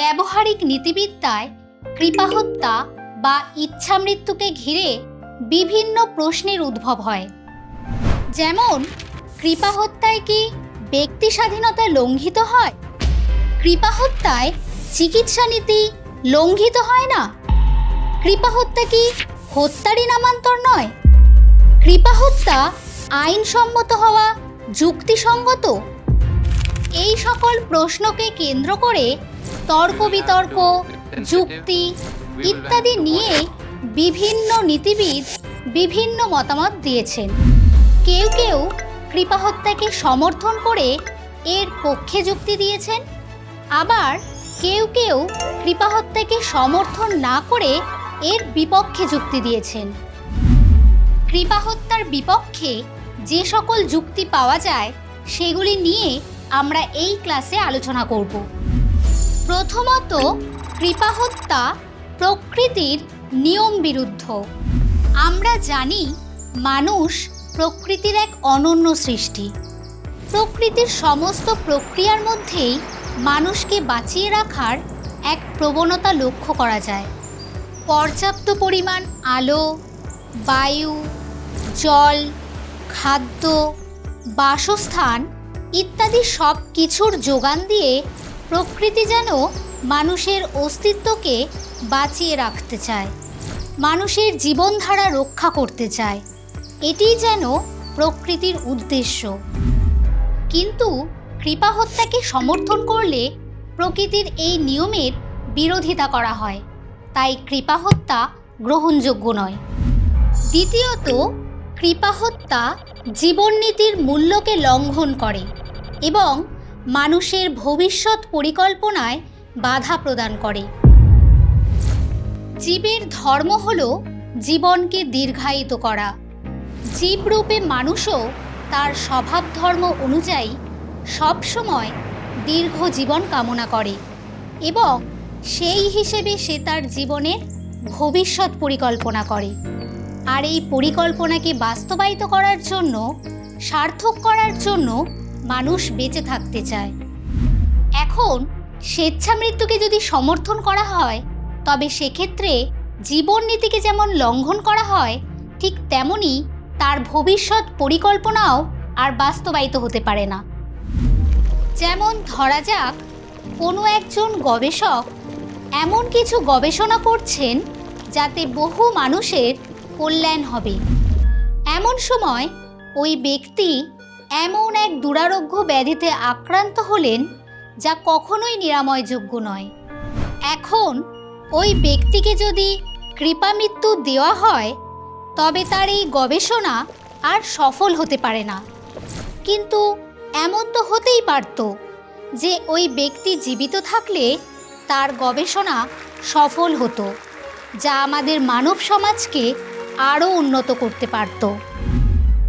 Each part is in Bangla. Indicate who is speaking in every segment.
Speaker 1: ব্যবহারিক নীতিবিদ্যায় কৃপাহত্যা বা ইচ্ছামৃত্যুকে ঘিরে বিভিন্ন প্রশ্নের উদ্ভব হয়। যেমন, কৃপাহত্যায় কি ব্যক্তি স্বাধীনতা লঙ্ঘিত হয়? কৃপাহত্যায় চিকিৎসা নীতি লঙ্ঘিত হয় না? কৃপাহত্যা কি হত্যারই নামান্তর নয়? কৃপাহত্যা আইনসম্মত হওয়া যুক্তিসঙ্গত? এই সকল প্রশ্নকে কেন্দ্র করে তর্ক বিতর্ক, যুক্তি ইত্যাদি নিয়ে বিভিন্ন নীতিবিদ বিভিন্ন মতামত দিয়েছেন। কেউ কেউ কৃপাহত্যাকে সমর্থন করে এর পক্ষে যুক্তি দিয়েছেন, আবার কেউ কেউ কৃপাহত্যাকে সমর্থন না করে এর বিপক্ষে যুক্তি দিয়েছেন। কৃপাহত্যার বিপক্ষে যে সকল যুক্তি পাওয়া যায় সেগুলি নিয়ে আমরা এই ক্লাসে আলোচনা করব। প্রথমত, কৃপাহত্যা প্রকৃতির নিয়ম বিরুদ্ধ। আমরা জানি মানুষ প্রকৃতির এক অনন্য সৃষ্টি। প্রকৃতির সমস্ত প্রক্রিয়ার মধ্যেই মানুষকে বাঁচিয়ে রাখার এক প্রবণতা লক্ষ্য করা যায়। পর্যাপ্ত পরিমাণ আলো, বায়ু, জল, খাদ্য, বাসস্থান ইত্যাদি সব কিছুর যোগান দিয়ে প্রকৃতি যেন মানুষের অস্তিত্বকে বাঁচিয়ে রাখতে চায়, মানুষের জীবনধারা রক্ষা করতে চায়। এটিই যেন প্রকৃতির উদ্দেশ্য। কিন্তু কৃপাহত্যাকে সমর্থন করলে প্রকৃতির এই নিয়মের বিরোধিতা করা হয়, তাই কৃপাহত্যা গ্রহণযোগ্য নয়। দ্বিতীয়ত, কৃপাহত্যা জীবননীতির মূল্যকে লঙ্ঘন করে এবং মানুষের ভবিষ্যৎ পরিকল্পনায় বাধা প্রদান করে। জীবের ধর্ম হল জীবনকে দীর্ঘায়িত করা। জীবরূপে মানুষও তার স্বভাব ধর্ম অনুযায়ী সবসময় দীর্ঘ জীবন কামনা করে এবং সেই হিসেবে সে তার জীবনের ভবিষ্যৎ পরিকল্পনা করে। আর এই পরিকল্পনাকে বাস্তবায়িত করার জন্য, সার্থক করার জন্য মানুষ বেঁচে থাকতে চায়। এখন স্বেচ্ছামৃত্যুকে যদি সমর্থন করা হয় তবে সেক্ষেত্রে জীবন নীতিকে যেমন লঙ্ঘন করা হয়, ঠিক তেমনি তার ভবিষ্যৎ পরিকল্পনাও আর বাস্তবায়িত হতে পারে না। যেমন ধরা যাক, কোনো একজন গবেষক এমন কিছু গবেষণা করছেন যাতে বহু মানুষের কল্যাণ হবে। এমন সময় ওই ব্যক্তি এমন এক দুরারোগ্য ব্যাধিতে আক্রান্ত হলেন যা কখনোই নিরাময়যোগ্য নয়। এখন ওই ব্যক্তিকে যদি কৃপামৃত্যু দেওয়া হয় তবে তার এই গবেষণা আর সফল হতে পারে না। কিন্তু এমন তো হতেই পারত যে ওই ব্যক্তি জীবিত থাকলে তার গবেষণা সফল হতো, যা আমাদের মানব সমাজকে আরও উন্নত করতে পারত।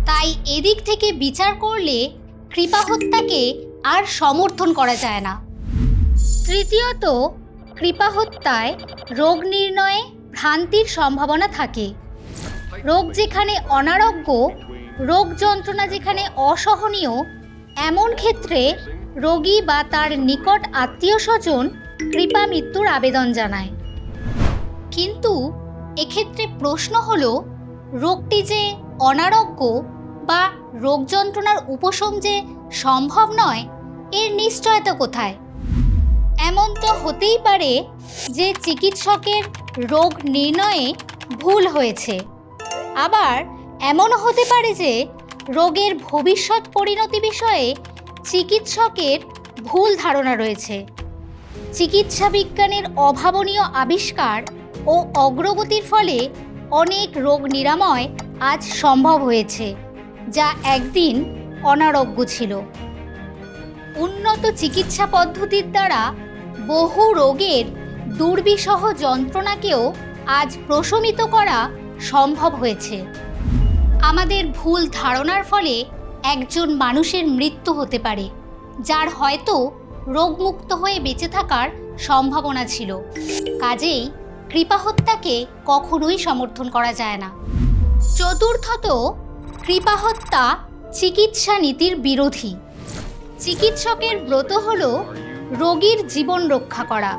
Speaker 1: তাই এদিক থেকে বিচার করলে কৃপাহত্যাকে আর সমর্থন করা যায় না। তৃতীয়ত, কৃপাহত্যায় রোগ নির্ণয়ে ভ্রান্তির সম্ভাবনা থাকে। রোগ যেখানে অনারোগ্য, রোগ যন্ত্রণা যেখানে অসহনীয়, এমন ক্ষেত্রে রোগী বা তার নিকট আত্মীয় স্বজন কৃপামৃত্যুর আবেদন জানায়। কিন্তু এক্ষেত্রে প্রশ্ন হলো, রোগটি যে অনারোগ্য বা রোগ যন্ত্রণার উপশম যে সম্ভব নয়, এর নিশ্চয়তা কোথায়? এমন তো হতেই পারে যে চিকিৎসকের রোগ নির্ণয়ে ভুল হয়েছে, আবার এমনও হতে পারে যে রোগের ভবিষ্যৎ পরিণতি বিষয়ে চিকিৎসকের ভুল ধারণা রয়েছে। চিকিৎসা বিজ্ঞানের অভাবনীয় আবিষ্কার ও অগ্রগতির ফলে অনেক রোগ নিরাময় আজ সম্ভব হয়েছে, যা একদিন অনারোগ্য ছিল। উন্নত চিকিৎসা পদ্ধতির দ্বারা বহু রোগের দুর্বিষহ যন্ত্রণাকেও আজ প্রশমিত করা সম্ভব হয়েছে। আমাদের ভুল ধারণার ফলে একজন মানুষের মৃত্যু হতে পারে, যার হয়তো রোগমুক্ত হয়ে বেঁচে থাকার সম্ভাবনা ছিল। কাজেই কৃপাহত্যাকে কখনোই সমর্থন করা যায় না। চতুর্থত, কৃপাহত্যা চিকিৎসা নীতির বিরোধী। চিকিৎসকের ব্রত হল রোগীর জীবন রক্ষা করা,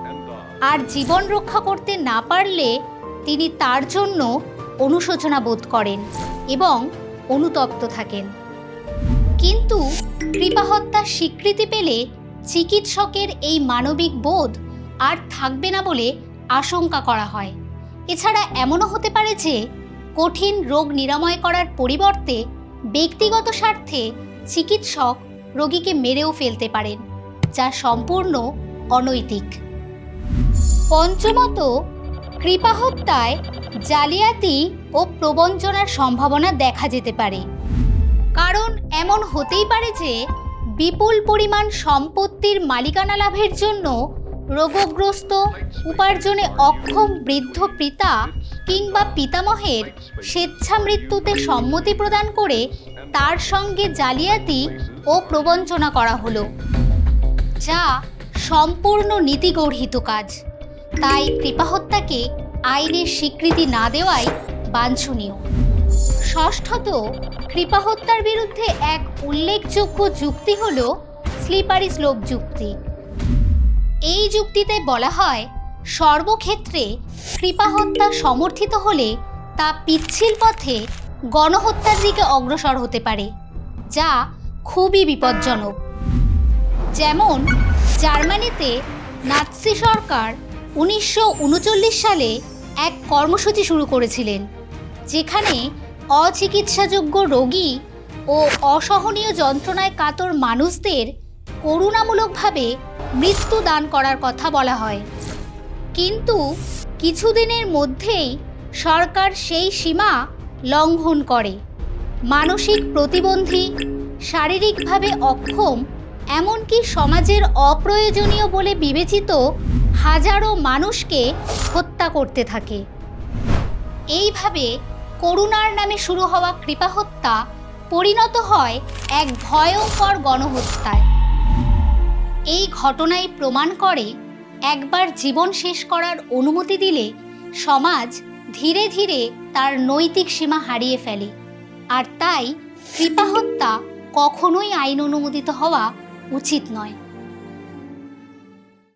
Speaker 1: আর জীবন রক্ষা করতে না পারলে তিনি তার জন্য অনুশোচনা বোধ করেন এবং অনুতপ্ত থাকেন। কিন্তু কৃপা হত্যার স্বীকৃতি পেলে চিকিৎসকের এই মানবিক বোধ আর থাকবে না বলে আশঙ্কা করা হয়। এছাড়া এমনও হতে পারে যে কঠিন রোগ নিরাময় করার পরিবর্তে ব্যক্তিগত স্বার্থে চিকিৎসক রোগীকে মেরেও ফেলতে পারেন, যা সম্পূর্ণ অনৈতিক। পঞ্চমত, কৃপা হত্যায় জালিয়াতি ও প্রবঞ্চনার সম্ভাবনা দেখা যেতে পারে। কারণ এমন হতেই পারে যে বিপুল পরিমাণ সম্পত্তির মালিকানা লাভের জন্য রোগগ্রস্ত, উপার্জনে অক্ষম বৃদ্ধ পিতা কিংবা পিতামহের স্বেচ্ছা মৃত্যুতে সম্মতি প্রদান করে তার সঙ্গে জালিয়াতি ও প্রবঞ্চনা করা হলো, যা সম্পূর্ণ নীতিগর্হিত কাজ। তাই কৃপা হত্যাকে আইনের স্বীকৃতি না দেওয়াই বাঞ্ছনীয়। ষষ্ঠত, কৃপা হত্যার বিরুদ্ধে এক উল্লেখযোগ্য যুক্তি হল স্লিপারি স্লোপ যুক্তি। এই যুক্তিতে বলা হয়, সর্বক্ষেত্রে কৃপা হত্যা সমর্থিত হলে তা পিচ্ছিল পথে গণহত্যার দিকে অগ্রসর হতে পারে, যা খুবই বিপজ্জনক। যেমন জার্মানিতে নাৎসি সরকার 1939 সালে এক কর্মসূচি শুরু করেছিলেন, যেখানে অচিকিৎসাযোগ্য রোগী ও অসহনীয় যন্ত্রণায় কাতর মানুষদের করুণামূলকভাবে মৃত্যু দান করার কথা বলা হয়। কিন্তু কিছুদিনের মধ্যেই সরকার সেই সীমা লঙ্ঘন করে মানসিক প্রতিবন্ধী, শারীরিকভাবে অক্ষম, এমনকি সমাজের অপ্রয়োজনীয় বলে বিবেচিত হাজারো মানুষকে হত্যা করতে থাকে। এইভাবে করুণার নামে শুরু হওয়া কৃপা হত্যা পরিণত হয় এক ভয়ঙ্কর গণহত্যায়। এই ঘটনাই প্রমাণ করে, একবার জীবন শেষ করার অনুমতি দিলে সমাজ ধীরে ধীরে তার নৈতিক সীমা হারিয়ে ফেলে। আর তাই কৃপা হত্যা কখনোই আইন অনুমোদিত হওয়া উচিত নয়।